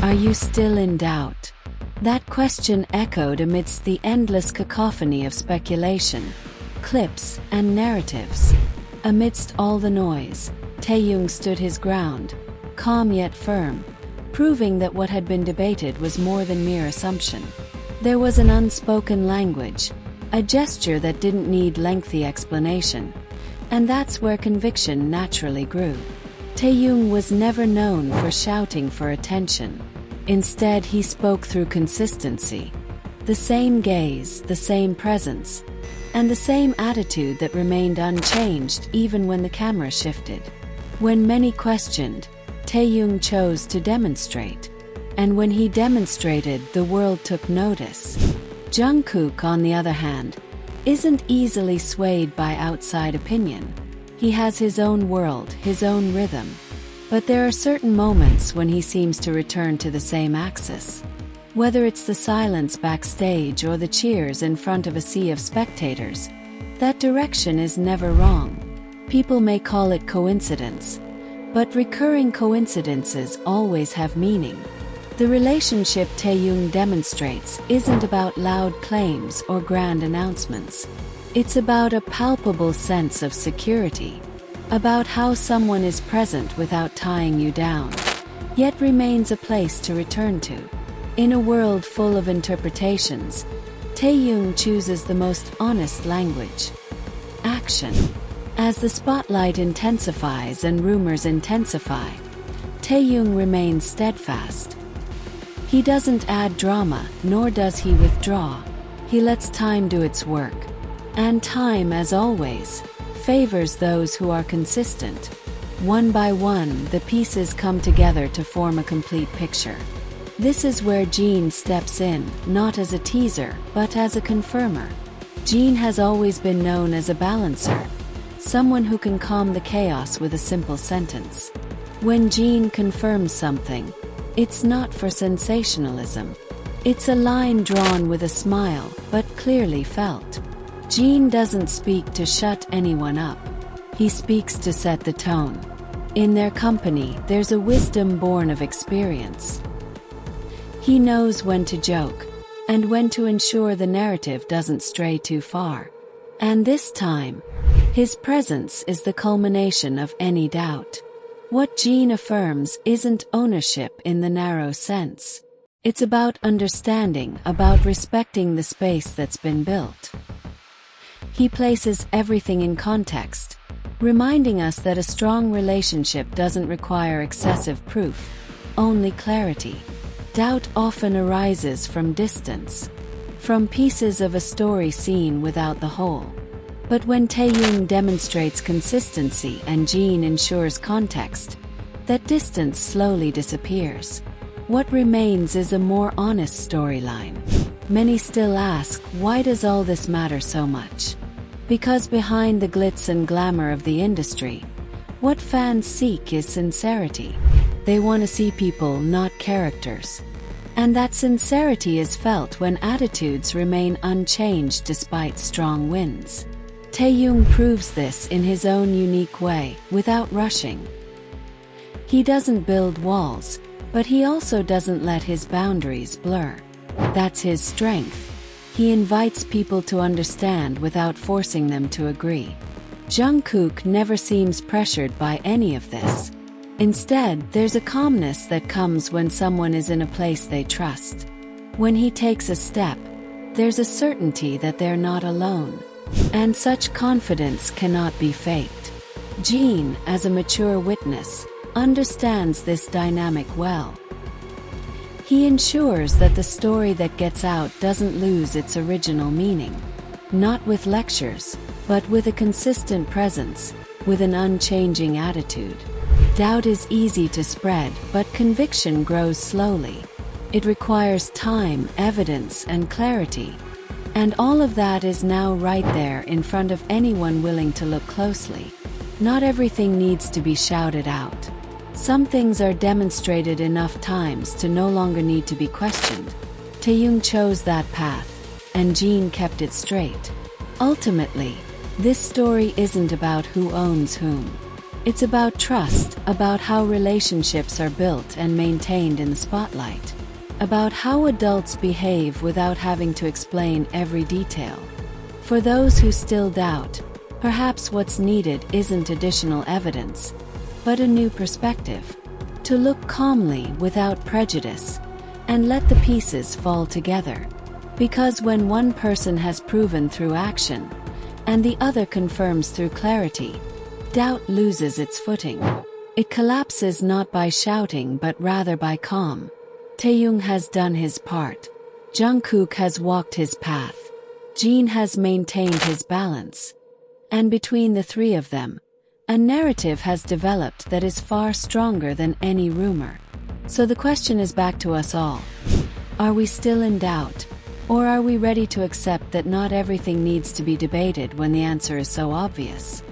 Are you still in doubt? That question echoed amidst the endless cacophony of speculation, clips, and narratives. Amidst all the noise, Taehyung stood his ground, calm yet firm, proving that what had been debated was more than mere assumption. There was an unspoken language, a gesture that didn't need lengthy explanation, and that's where conviction naturally grew. Taehyung was never known for shouting for attention. Instead, he spoke through consistency. The same gaze, the same presence, and the same attitude that remained unchanged even when the camera shifted. When many questioned, Taehyung chose to demonstrate. And when he demonstrated, the world took notice. Jungkook, on the other hand, isn't easily swayed by outside opinion. He has his own world, his own rhythm. But there are certain moments when he seems to return to the same axis. Whether it's the silence backstage or the cheers in front of a sea of spectators, that direction is never wrong. People may call it coincidence, but recurring coincidences always have meaning. The relationship Taehyung demonstrates isn't about loud claims or grand announcements. It's about a palpable sense of security, about how someone is present without tying you down, yet remains a place to return to. In a world full of interpretations, Taehyung chooses the most honest language. Action. As the spotlight intensifies and rumors intensify, Taehyung remains steadfast. He doesn't add drama, nor does he withdraw. He lets time do its work. And time, as always, favors those who are consistent. One by one, the pieces come together to form a complete picture. This is where Jin steps in, not as a teaser, but as a confirmer. Jin has always been known as a balancer, someone who can calm the chaos with a simple sentence. When Jin confirms something, it's not for sensationalism. It's a line drawn with a smile, but clearly felt. Jin doesn't speak to shut anyone up. He speaks to set the tone. In their company, there's a wisdom born of experience. He knows when to joke, and when to ensure the narrative doesn't stray too far. And this time, his presence is the culmination of any doubt. What Jin affirms isn't ownership in the narrow sense. It's about understanding, about respecting the space that's been built. He places everything in context, reminding us that a strong relationship doesn't require excessive proof, only clarity. Doubt often arises from distance, from pieces of a story seen without the whole. But when Taehyung demonstrates consistency and Jin ensures context, that distance slowly disappears. What remains is a more honest storyline. Many still ask, why does all this matter so much? Because behind the glitz and glamour of the industry, what fans seek is sincerity. They want to see people, not characters. And that sincerity is felt when attitudes remain unchanged despite strong winds. Taehyung proves this in his own unique way, without rushing. He doesn't build walls, but he also doesn't let his boundaries blur. That's his strength. He invites people to understand without forcing them to agree. Jungkook never seems pressured by any of this. Instead, there's a calmness that comes when someone is in a place they trust. When he takes a step, there's a certainty that they're not alone. And such confidence cannot be faked. Jin, as a mature witness, understands this dynamic well. He ensures that the story that gets out doesn't lose its original meaning. Not with lectures, but with a consistent presence, with an unchanging attitude. Doubt is easy to spread, but conviction grows slowly. It requires time, evidence, and clarity. And all of that is now right there in front of anyone willing to look closely. Not everything needs to be shouted out. Some things are demonstrated enough times to no longer need to be questioned. Taehyung chose that path, and Jin kept it straight. Ultimately, this story isn't about who owns whom. It's about trust, about how relationships are built and maintained in the spotlight, about how adults behave without having to explain every detail. For those who still doubt, perhaps what's needed isn't additional evidence, but a new perspective. To look calmly without prejudice, and let the pieces fall together. Because when one person has proven through action, and the other confirms through clarity, doubt loses its footing. It collapses not by shouting but rather by calm. Taehyung has done his part. Jungkook has walked his path. Jin has maintained his balance. And between the three of them, a narrative has developed that is far stronger than any rumor. So the question is back to us all. Are we still in doubt? Or are we ready to accept that not everything needs to be debated when the answer is so obvious?